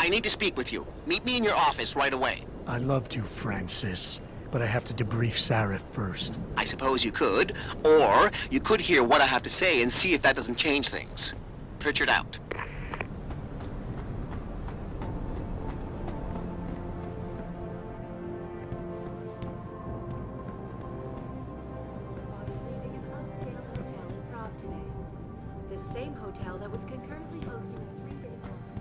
I need to speak with you. Meet me in your office right away. I'd love to, Francis, but I have to debrief Sarif first. I suppose you could, or you could hear what I have to say and see if that doesn't change things. Pritchard out.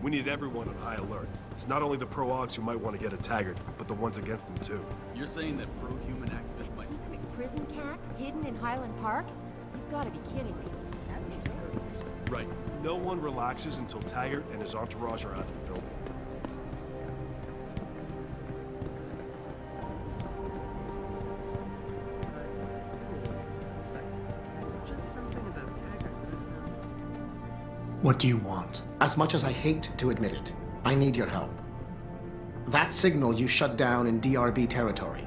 We need everyone on high alert. It's not only the pro-Augs who might want to get at Taggart, but the ones against them too. You're saying that pro-human activists might... Secret prison camp hidden in Highland Park? You've got to be kidding me. Right. No one relaxes until Taggart and his entourage are out of the building. What do you want? As much as I hate to admit it, I need your help. That signal you shut down in DRB territory.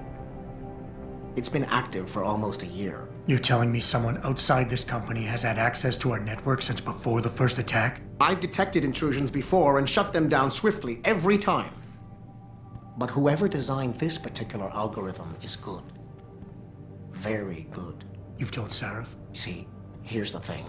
It's been active for almost a year. You're telling me someone outside this company has had access to our network since before the first attack? I've detected intrusions before and shut them down swiftly every time. But whoever designed this particular algorithm is good. Very good. You've told Sarif? See, here's the thing.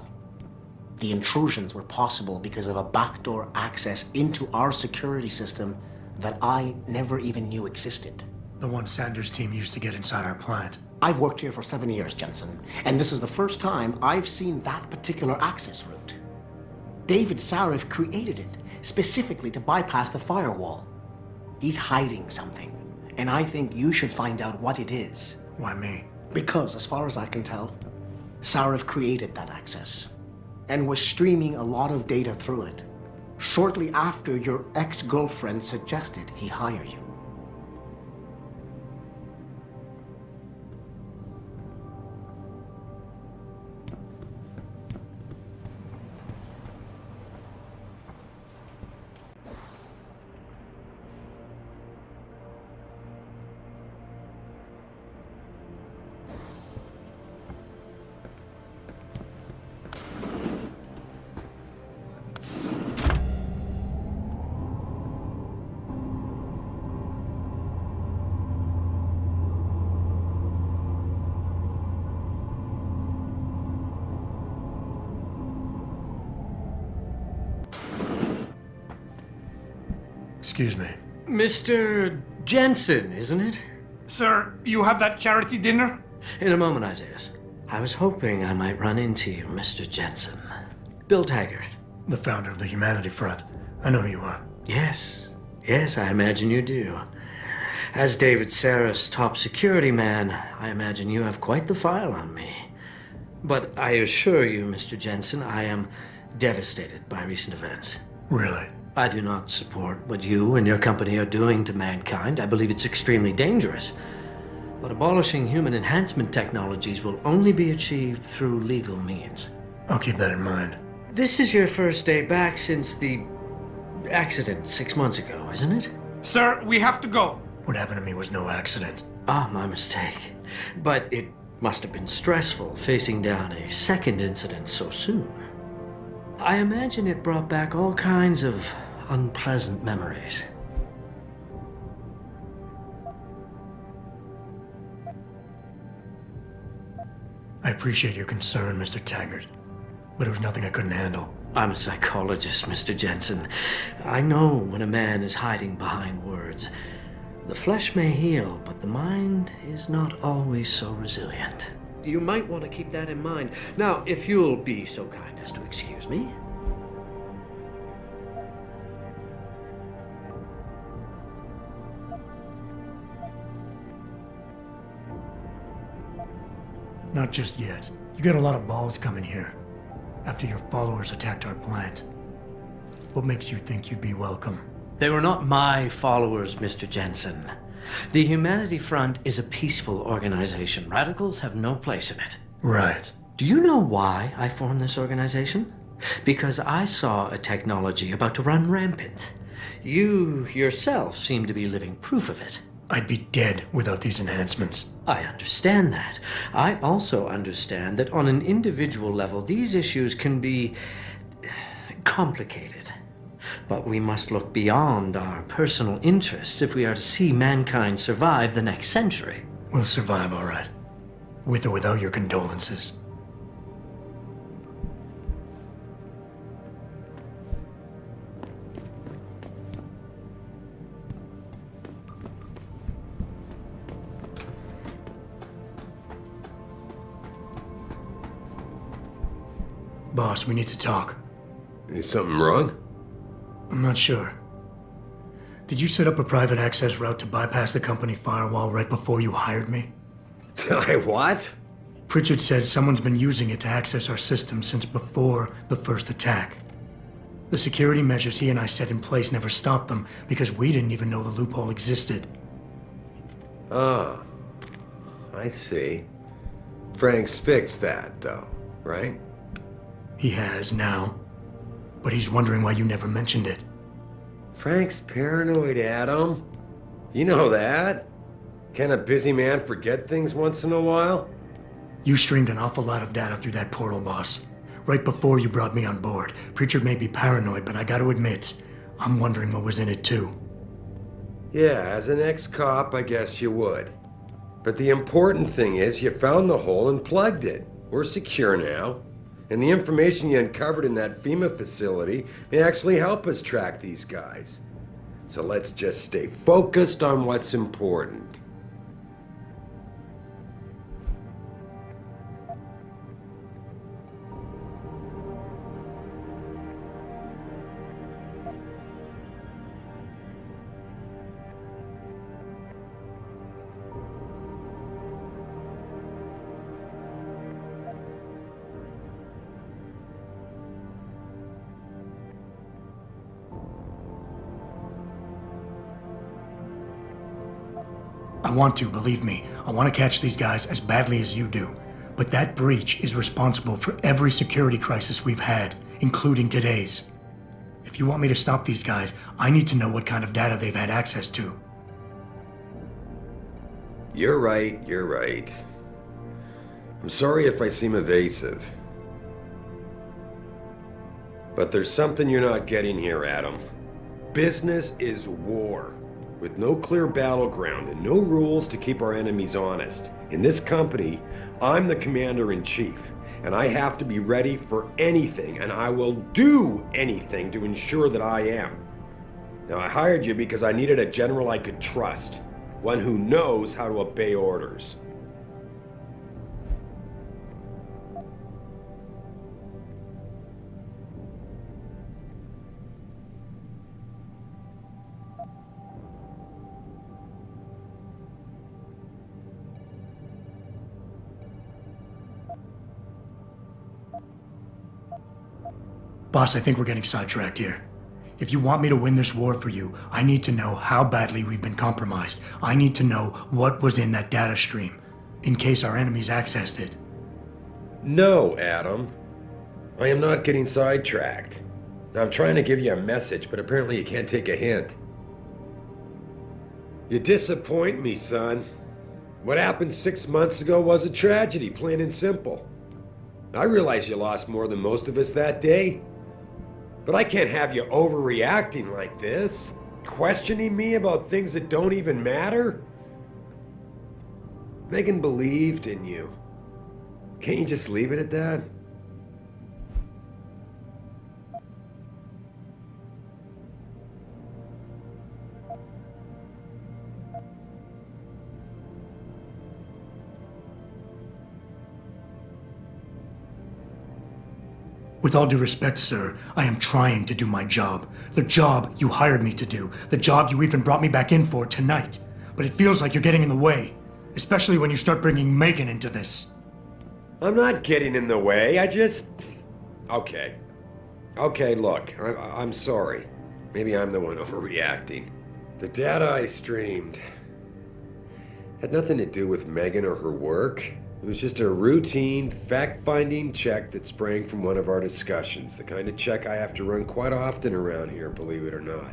The intrusions were possible because of a backdoor access into our security system that I never even knew existed. The one Sanders' team used to get inside our plant. I've worked here for 7 years, Jensen, and this is the first time I've seen that particular access route. David Sarif created it specifically to bypass the firewall. He's hiding something, and I think you should find out what it is. Why me? Because, as far as I can tell, Sarif created that access and was streaming a lot of data through it shortly after your ex-girlfriend suggested he hire you. Excuse me. Mr. Jensen, isn't it? Sir, you have that charity dinner? In a moment, Isaiah. I was hoping I might run into you, Mr. Jensen. Bill Taggart. The founder of the Humanity Front. I know who you are. Yes. Yes, I imagine you do. As David Sarif's top security man, I imagine you have quite the file on me. But I assure you, Mr. Jensen, I am devastated by recent events. Really? I do not support what you and your company are doing to mankind. I believe it's extremely dangerous. But abolishing human enhancement technologies will only be achieved through legal means. I'll keep that in mind. This is your first day back since the accident 6 months ago, isn't it? Sir, we have to go. What happened to me was no accident. Ah, my mistake. But it must have been stressful facing down a second incident so soon. I imagine it brought back all kinds of unpleasant memories. I appreciate your concern, Mr. Taggart, but it was nothing I couldn't handle. I'm a psychologist, Mr. Jensen. I know when a man is hiding behind words. The flesh may heal, but the mind is not always so resilient. You might want to keep that in mind. Now, if you'll be so kind as to excuse me. Not just yet. You got a lot of balls coming here after your followers attacked our plant. What makes you think you'd be welcome? They were not my followers, Mr. Jensen. The Humanity Front is a peaceful organization. Radicals have no place in it. Right. Do you know why I formed this organization? Because I saw a technology about to run rampant. You yourself seem to be living proof of it. I'd be dead without these enhancements. I understand that. I also understand that on an individual level, these issues can be complicated. But we must look beyond our personal interests if we are to see mankind survive the next century. We'll survive, all right. With or without your condolences. Boss, we need to talk. Is something wrong? I'm not sure. Did you set up a private access route to bypass the company firewall right before you hired me? What? Pritchard said someone's been using it to access our system since before the first attack. The security measures he and I set in place never stopped them because we didn't even know the loophole existed. Ah, I see. Frank's fixed that, though, right? He has now, but he's wondering why you never mentioned it. Frank's paranoid, Adam. You know that. Can a busy man forget things once in a while? You streamed an awful lot of data through that portal, boss. Right before you brought me on board. Pritchard may be paranoid, but I gotta admit, I'm wondering what was in it too. Yeah, as an ex-cop, I guess you would. But the important thing is you found the hole and plugged it. We're secure now. And the information you uncovered in that FEMA facility may actually help us track these guys. So let's just stay focused on what's important. I want to, believe me. I want to catch these guys as badly as you do. But that breach is responsible for every security crisis we've had, including today's. If you want me to stop these guys, I need to know what kind of data they've had access to. You're right, you're right. I'm sorry if I seem evasive. But there's something you're not getting here, Adam. Business is war. With no clear battleground and no rules to keep our enemies honest. In this company, I'm the commander-in-chief, and I have to be ready for anything, and I will do anything to ensure that I am. Now, I hired you because I needed a general I could trust, one who knows how to obey orders. Boss, I think we're getting sidetracked here. If you want me to win this war for you, I need to know how badly we've been compromised. I need to know what was in that data stream, in case our enemies accessed it. No, Adam. I am not getting sidetracked. Now, I'm trying to give you a message, but apparently you can't take a hint. You disappoint me, son. What happened 6 months ago was a tragedy, plain and simple. I realize you lost more than most of us that day. But I can't have you overreacting like this, questioning me about things that don't even matter. Megan believed in you. Can't you just leave it at that? With all due respect, sir, I am trying to do my job. The job you hired me to do. The job you even brought me back in for tonight. But it feels like you're getting in the way. Especially when you start bringing Megan into this. I'm not getting in the way, I just... Okay. Okay, look, I'm sorry. Maybe I'm the one overreacting. The data I streamed had nothing to do with Megan or her work. It was just a routine, fact-finding check that sprang from one of our discussions. The kind of check I have to run quite often around here, believe it or not.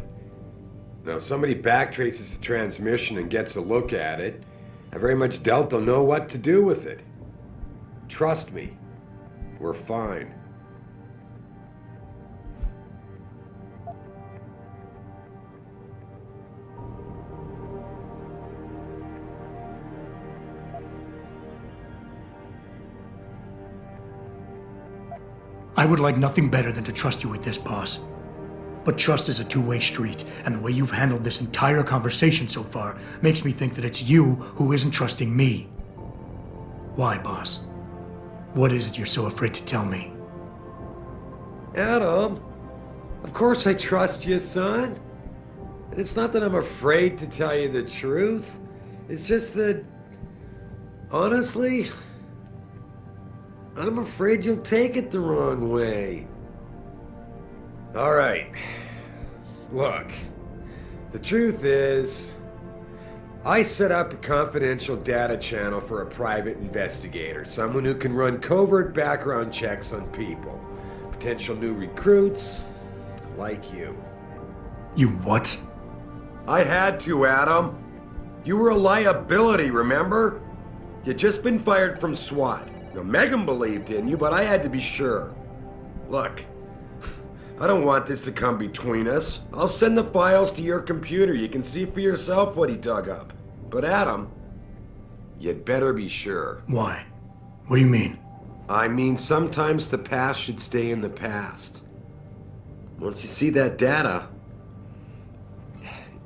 Now, if somebody backtraces the transmission and gets a look at it, I very much doubt they'll know what to do with it. Trust me, we're fine. I would like nothing better than to trust you with this, boss. But trust is a two-way street, and the way you've handled this entire conversation so far makes me think that it's you who isn't trusting me. Why, boss? What is it you're so afraid to tell me? Adam, of course I trust you, son. And it's not that I'm afraid to tell you the truth. It's just that, honestly, I'm afraid you'll take it the wrong way. All right. Look, the truth is, I set up a confidential data channel for a private investigator, someone who can run covert background checks on people, potential new recruits, like you. You what? I had to, Adam. You were a liability, remember? You'd just been fired from SWAT. Now, Megan believed in you, but I had to be sure. Look, I don't want this to come between us. I'll send the files to your computer. You can see for yourself what he dug up. But Adam, you'd better be sure. Why? What do you mean? I mean, sometimes the past should stay in the past. Once you see that data,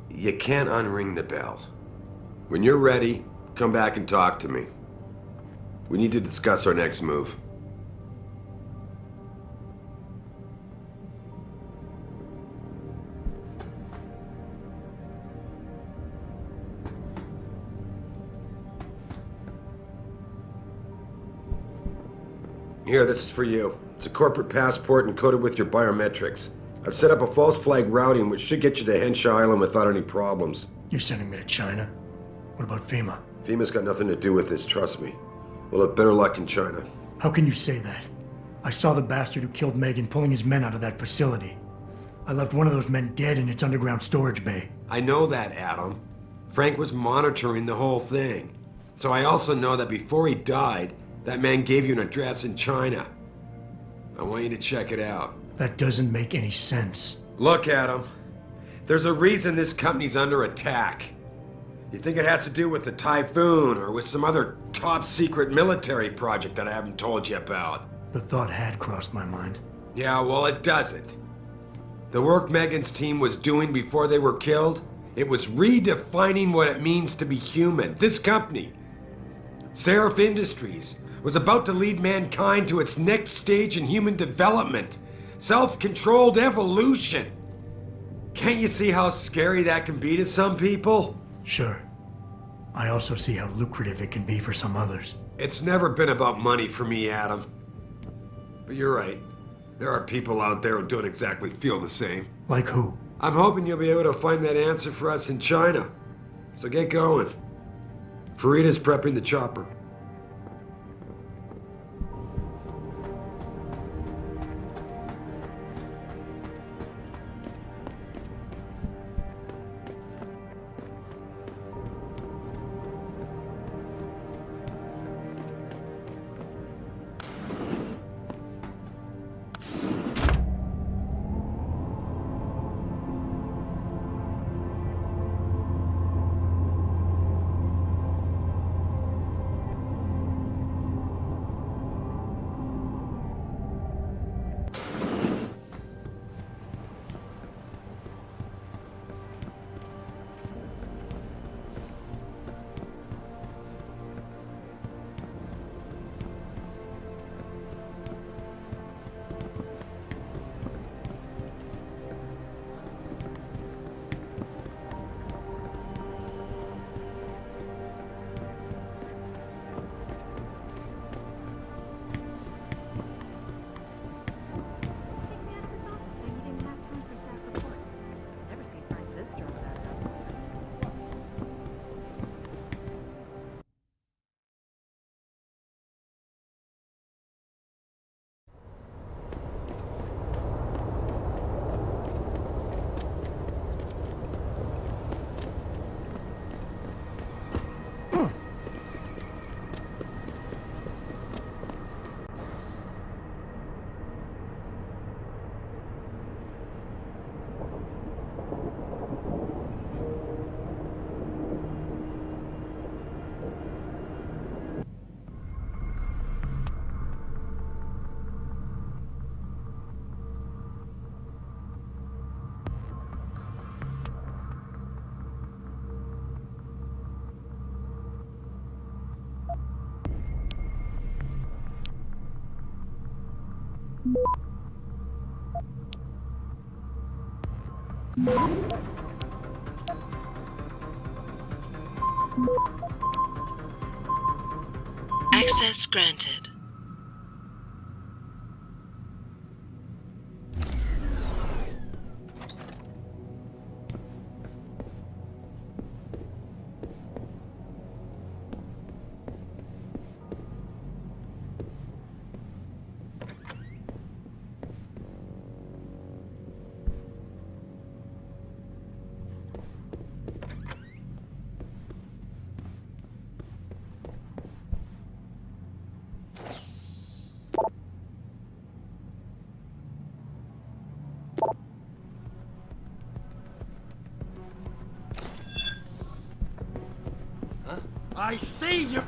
you can't unring the bell. When you're ready, come back and talk to me. We need to discuss our next move. Here, this is for you. It's a corporate passport encoded with your biometrics. I've set up a false flag routing which should get you to Henshaw Island without any problems. You're sending me to China? What about FEMA? FEMA's got nothing to do with this, trust me. We'll have better luck in China. How can you say that? I saw the bastard who killed Megan pulling his men out of that facility. I left one of those men dead in its underground storage bay. I know that, Adam. Frank was monitoring the whole thing. So I also know that before he died, that man gave you an address in China. I want you to check it out. That doesn't make any sense. Look, Adam. There's a reason this company's under attack. You think it has to do with the typhoon or with some other top-secret military project that I haven't told you about? The thought had crossed my mind. Yeah, well, it doesn't. The work Megan's team was doing before they were killed, it was redefining what it means to be human. This company, Sarif Industries, was about to lead mankind to its next stage in human development. Self-controlled evolution. Can't you see how scary that can be to some people? Sure. I also see how lucrative it can be for some others. It's never been about money for me, Adam. But you're right. There are people out there who don't exactly feel the same. Like who? I'm hoping you'll be able to find that answer for us in China. So get going. Farida's prepping the chopper. Access granted. I see you!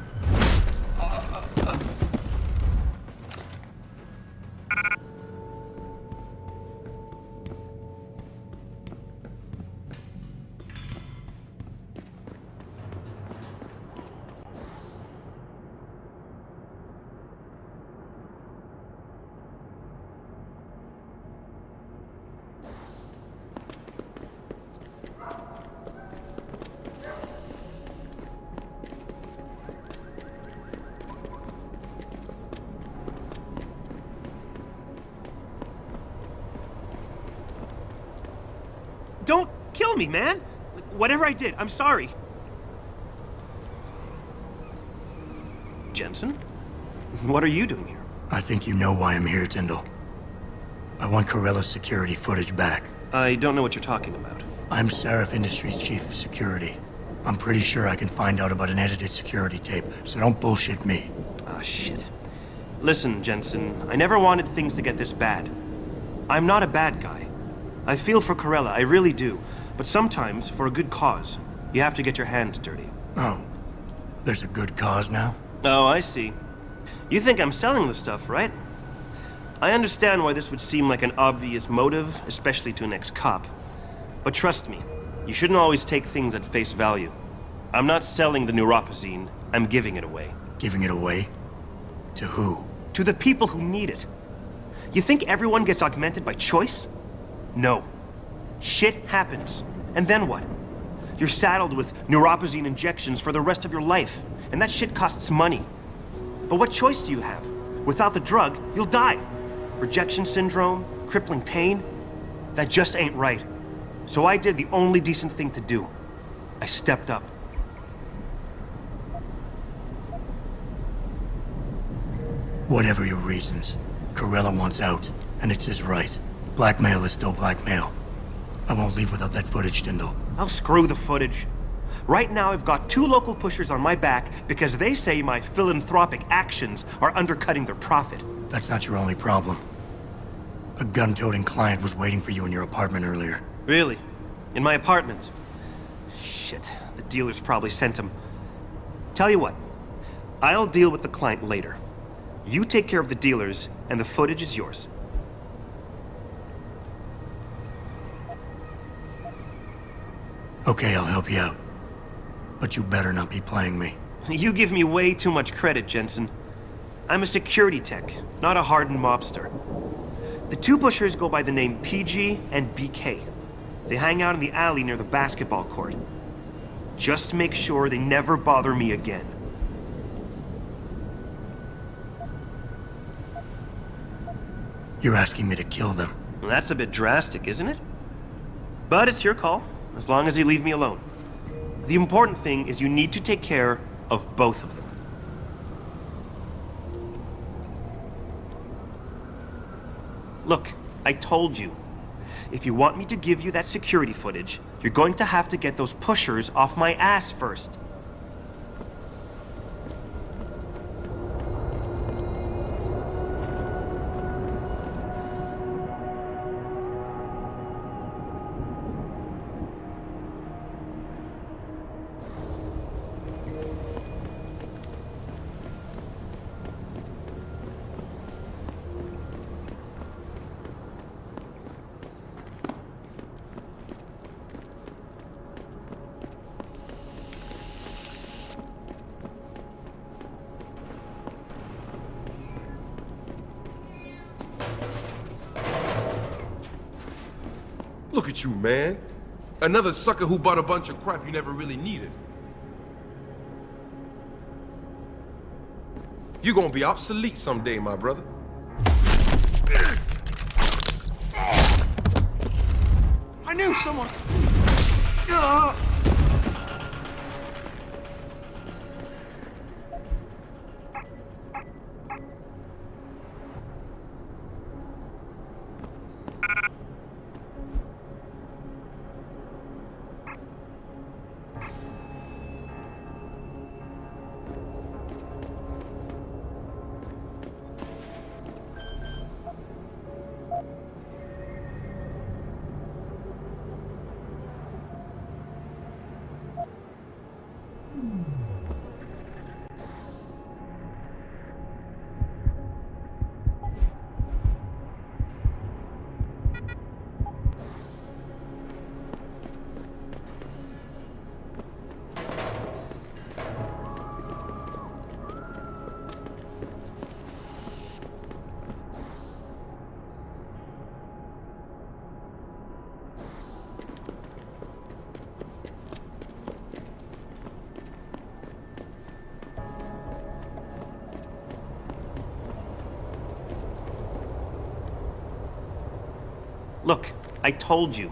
Don't kill me, man! Whatever I did, I'm sorry. Jensen? What are you doing here? I think you know why I'm here, Tindall. I want Corella's security footage back. I don't know what you're talking about. I'm Sarif Industries' chief of security. I'm pretty sure I can find out about an edited security tape, so don't bullshit me. Ah, shit. Listen, Jensen, I never wanted things to get this bad. I'm not a bad guy. I feel for Corella, I really do. But sometimes, for a good cause, you have to get your hands dirty. Oh, there's a good cause now? Oh, I see. You think I'm selling the stuff, right? I understand why this would seem like an obvious motive, especially to an ex-cop. But trust me, you shouldn't always take things at face value. I'm not selling the neuropazine, I'm giving it away. Giving it away? To who? To the people who need it. You think everyone gets augmented by choice? No. Shit happens. And then what? You're saddled with neuropazine injections for the rest of your life, and that shit costs money. But what choice do you have? Without the drug, you'll die. Rejection syndrome, crippling pain. That just ain't right. So I did the only decent thing to do. I stepped up. Whatever your reasons, Corella wants out, and it's his right. Blackmail is still blackmail. I won't leave without that footage, Tindall. I'll screw the footage. Right now, I've got 2 local pushers on my back because they say my philanthropic actions are undercutting their profit. That's not your only problem. A gun-toting client was waiting for you in your apartment earlier. Really? In my apartment? Shit, the dealers probably sent him. Tell you what, I'll deal with the client later. You take care of the dealers, and the footage is yours. Okay, I'll help you out. But you better not be playing me. You give me way too much credit, Jensen. I'm a security tech, not a hardened mobster. The 2 pushers go by the name PG and BK. They hang out in the alley near the basketball court. Just make sure they never bother me again. You're asking me to kill them. Well, that's a bit drastic, isn't it? But it's your call, as long as you leave me alone. The important thing is you need to take care of both of them. Look, I told you. If you want me to give you that security footage, you're going to have to get those pushers off my ass first. Look at you, man. Another sucker who bought a bunch of crap you never really needed. You're gonna be obsolete someday, my brother. I knew someone. Look, I told you.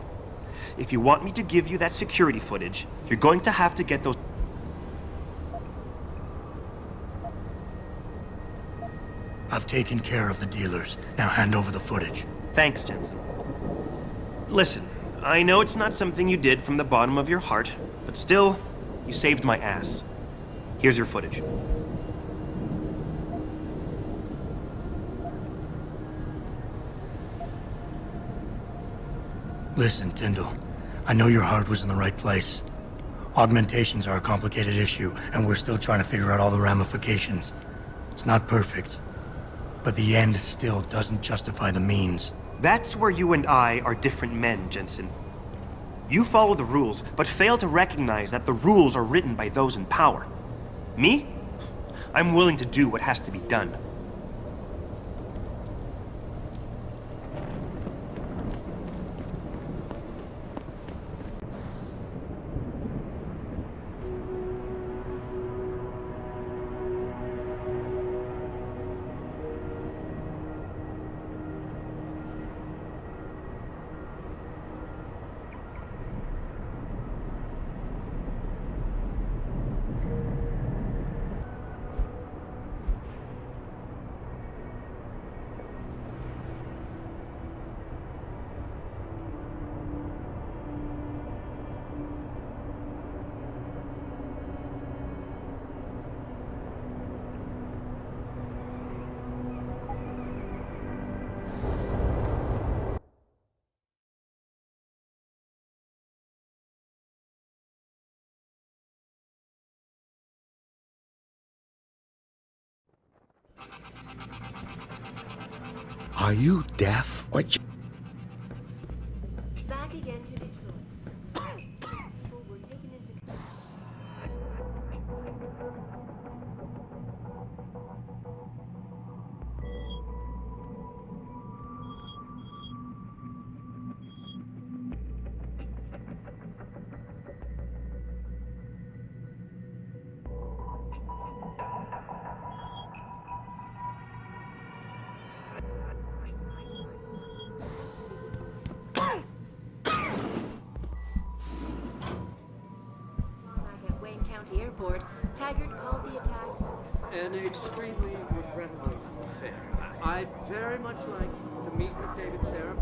If you want me to give you that security footage, you're going to have to get those... I've taken care of the dealers. Now hand over the footage. Thanks, Jensen. Listen, I know it's not something you did from the bottom of your heart, but still, you saved my ass. Here's your footage. Listen, Tindall. I know your heart was in the right place. Augmentations are a complicated issue, and we're still trying to figure out all the ramifications. It's not perfect, but the end still doesn't justify the means. That's where you and I are different men, Jensen. You follow the rules, but fail to recognize that the rules are written by those in power. Me? I'm willing to do what has to be done. Are you deaf or... Back again to Detroit. People were taken into... Airport, Taggart called the attacks an extremely regrettable affair. I'd very much like to meet with David Sarif.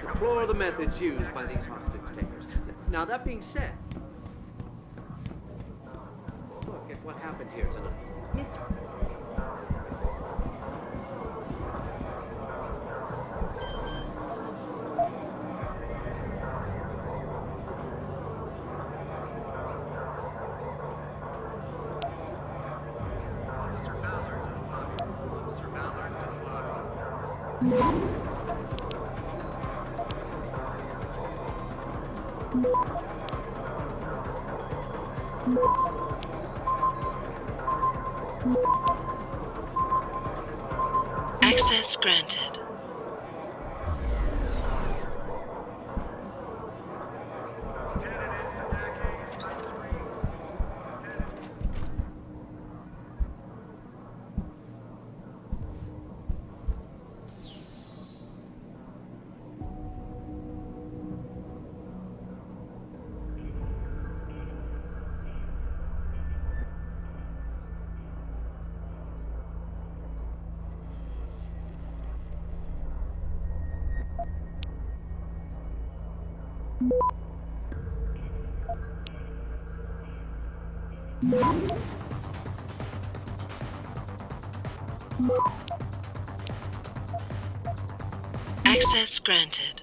Deplore the methods used by these hostage takers. Now, that being said, look at what happened here tonight. Mr. Access granted. Access granted.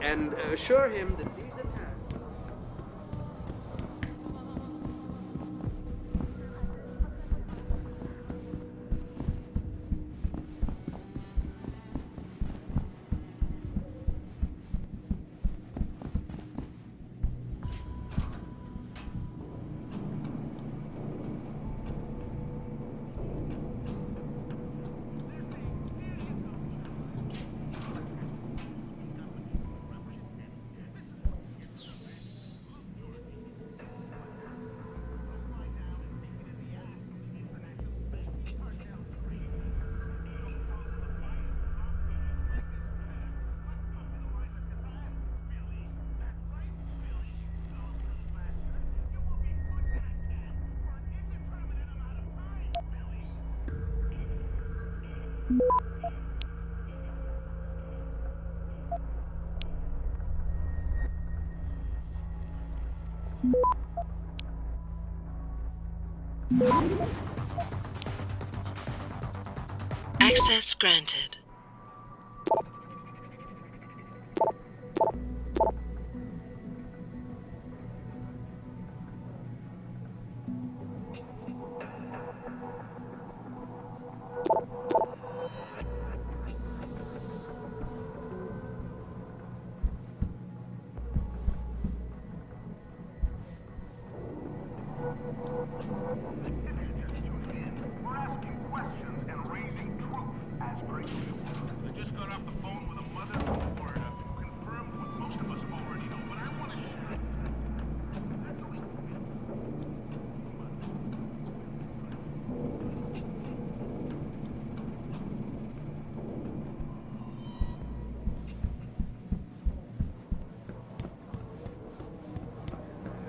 And assure him that these attacks... Access granted.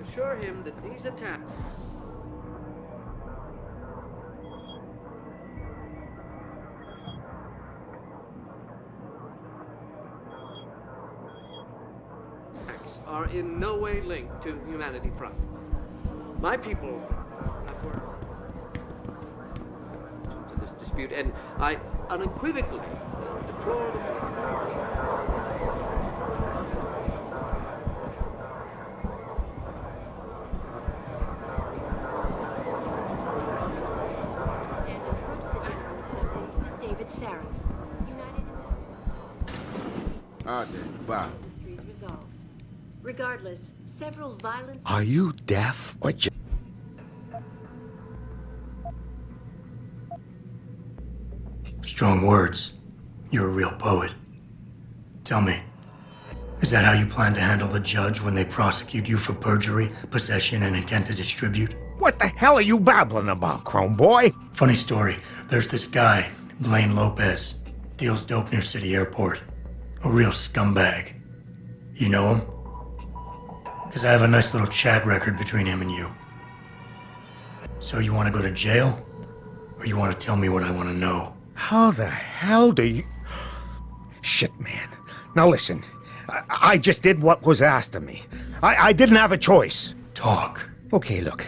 Assure him that these attacks... are in no way linked to Humanity Front. My people have worked to this dispute, and I unequivocally deplore the... Sarif. Okay, bye. Resolved. Regardless, several violent... Are you deaf or just... Strong words. You're a real poet. Tell me, is that how you plan to handle the judge when they prosecute you for perjury, possession, and intent to distribute? What the hell are you babbling about, Chrome Boy? Funny story. There's this guy, Blaine Lopez. Deals dope near City Airport. A real scumbag. You know him? Because I have a nice little chat record between him and you. So you want to go to jail? Or you want to tell me what I want to know? How the hell do you... Shit, man. Now listen, I just did what was asked of me. I didn't have a choice. Talk. Okay, look.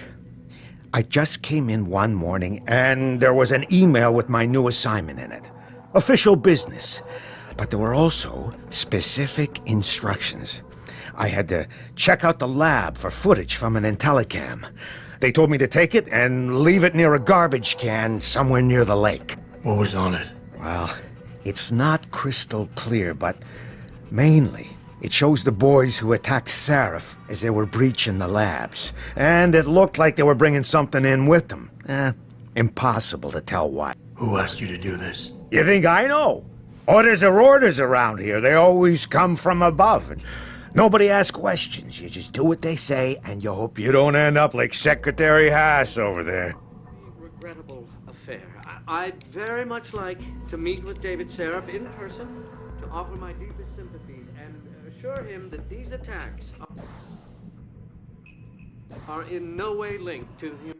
I just came in one morning and there was an email with my new assignment in it. Official business. But there were also specific instructions. I had to check out the lab for footage from an IntelliCam. They told me to take it and leave it near a garbage can somewhere near the lake. What was on it? Well, it's not crystal clear, but mainly it shows the boys who attacked Sarif as they were breaching the labs. And it looked like they were bringing something in with them. Impossible to tell what. Who asked you to do this? You think I know? Orders are orders around here. They always come from above. And nobody asks questions. You just do what they say, and you hope you don't end up like Secretary Haas over there. Regrettable affair. I'd very much like to meet with David Sarif in person to offer my deepest sympathies and assure him that these attacks are in no way linked to him.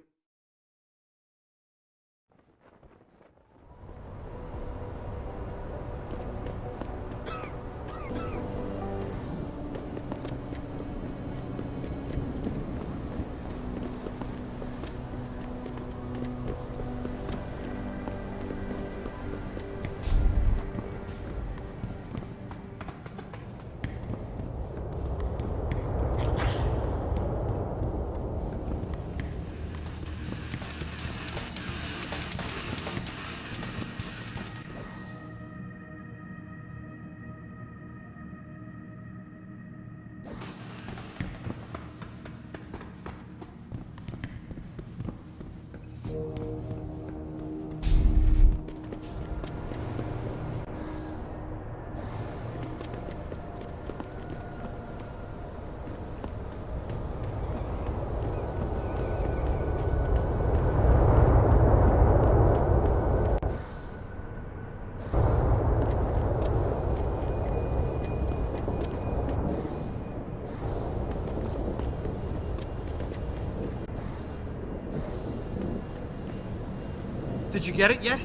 Did you get it yet?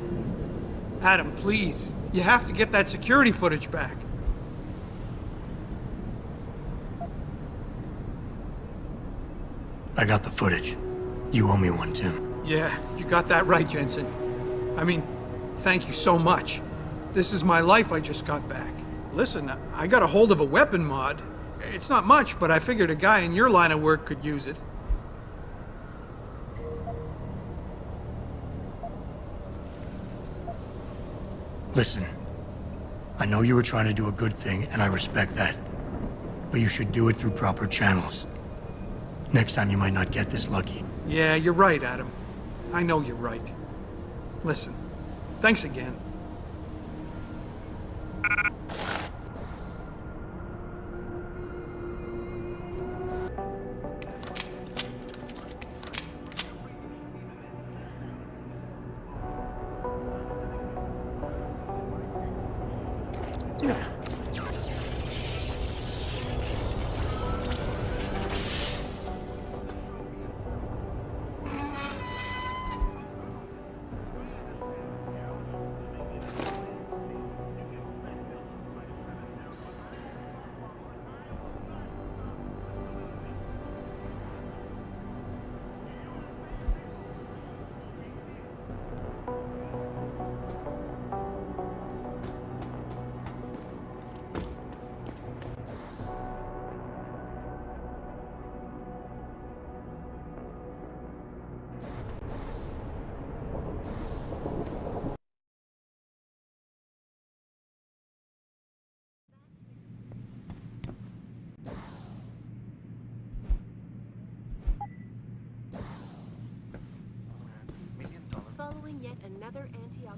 Adam, please. You have to get that security footage back. I got the footage. You owe me one, Tim. Yeah, you got that right, Jensen. I mean, thank you so much. This is my life I just got back. Listen, I got a hold of a weapon mod. It's not much, but I figured a guy in your line of work could use it. Listen, I know you were trying to do a good thing, and I respect that. But you should do it through proper channels. Next time you might not get this lucky. Yeah, you're right, Adam. I know you're right. Listen, thanks again.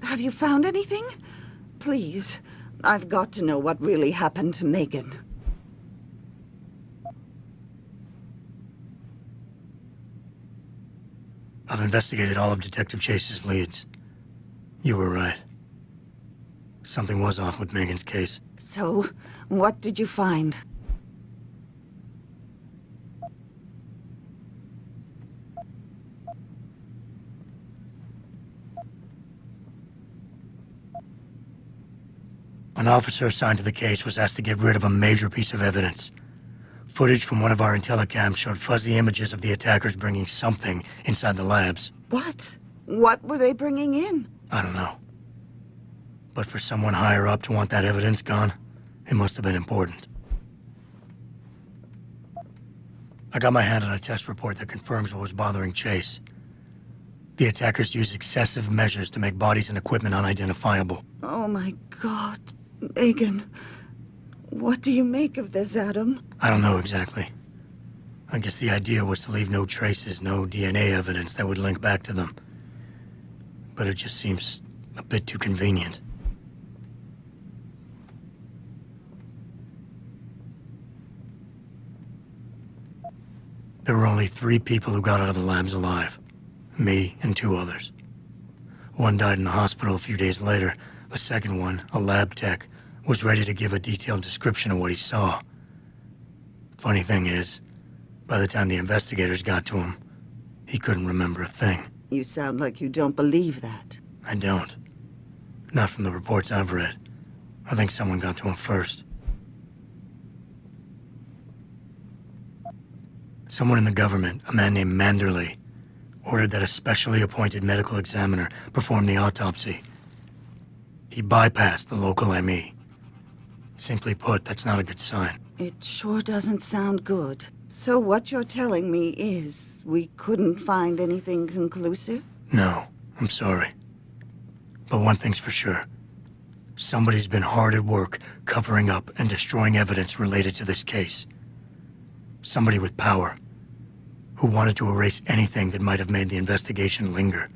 Have you found anything? Please, I've got to know what really happened to Megan. I've investigated all of Detective Chase's leads. You were right. Something was off with Megan's case. So, what did you find? An officer assigned to the case was asked to get rid of a major piece of evidence. Footage from one of our intellicams showed fuzzy images of the attackers bringing something inside the labs. What? What were they bringing in? I don't know. But for someone higher up to want that evidence gone, it must have been important. I got my hand on a test report that confirms what was bothering Chase. The attackers used excessive measures to make bodies and equipment unidentifiable. Oh my God, Megan. What do you make of this, Adam? I don't know exactly. I guess the idea was to leave no traces, no DNA evidence that would link back to them. But it just seems a bit too convenient. There were only 3 people who got out of the labs alive. Me and 2 others. One died in the hospital a few days later. The second one, a lab tech, was ready to give a detailed description of what he saw. Funny thing is, by the time the investigators got to him, he couldn't remember a thing. You sound like you don't believe that. I don't. Not from the reports I've read. I think someone got to him first. Someone in the government, a man named Manderley, ordered that a specially appointed medical examiner perform the autopsy. He bypassed the local ME. Simply put, that's not a good sign. It sure doesn't sound good. So what you're telling me is we couldn't find anything conclusive? No, I'm sorry. But one thing's for sure. Somebody's been hard at work covering up and destroying evidence related to this case. Somebody with power, who wanted to erase anything that might have made the investigation linger.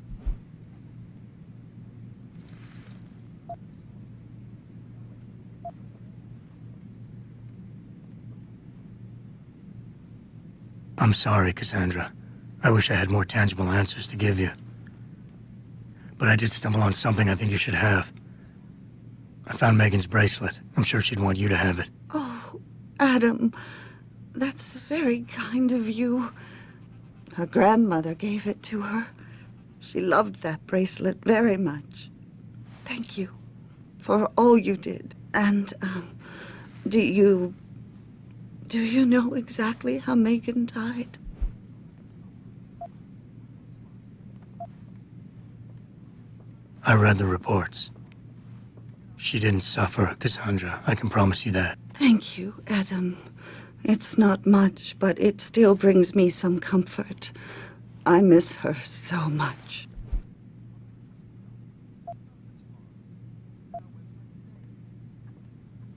I'm sorry, Cassandra. I wish I had more tangible answers to give you. But I did stumble on something I think you should have. I found Megan's bracelet. I'm sure she'd want you to have it. Oh, Adam, that's very kind of you. Her grandmother gave it to her. She loved that bracelet very much. Thank you for all you did. And, do you know exactly how Megan died? I read the reports. She didn't suffer, Cassandra. I can promise you that. Thank you, Adam. It's not much, but it still brings me some comfort. I miss her so much.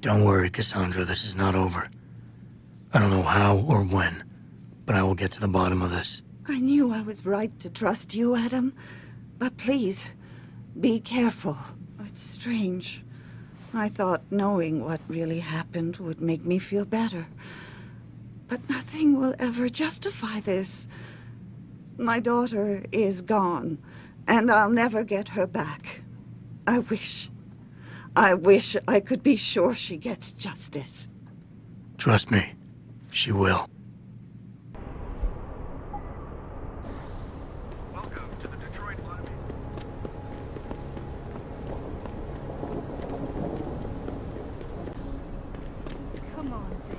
Don't worry, Cassandra. This is not over. I don't know how or when, but I will get to the bottom of this. I knew I was right to trust you, Adam. But please, be careful. It's strange. I thought knowing what really happened would make me feel better. But nothing will ever justify this. My daughter is gone, and I'll never get her back. I wish I could be sure she gets justice. Trust me, she will. Welcome to the Detroit Lobby. Come on, babe.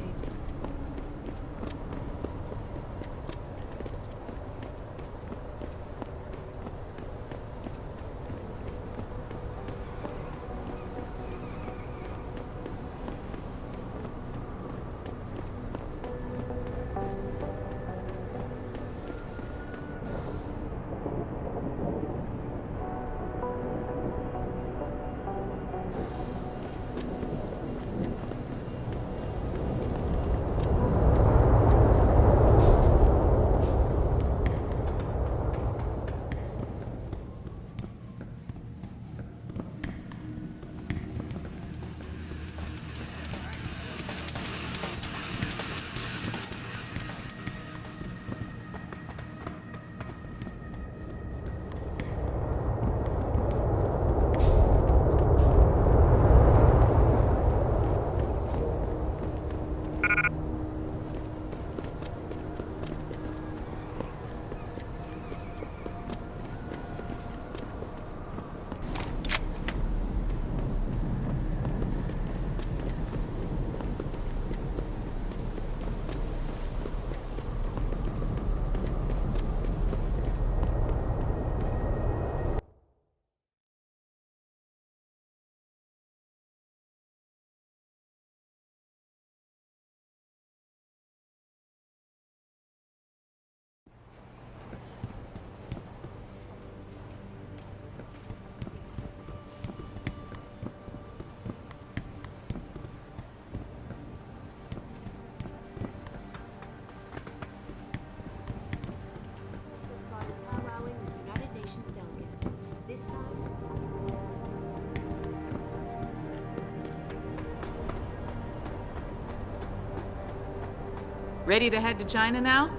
Ready to head to China now?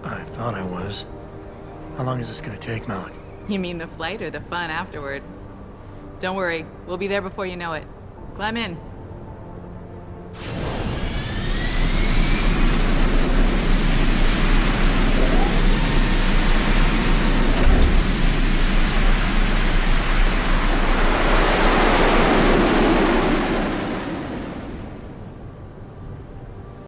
I thought I was. How long is this gonna take, Malik? You mean the flight or the fun afterward? Don't worry, we'll be there before you know it. Climb in.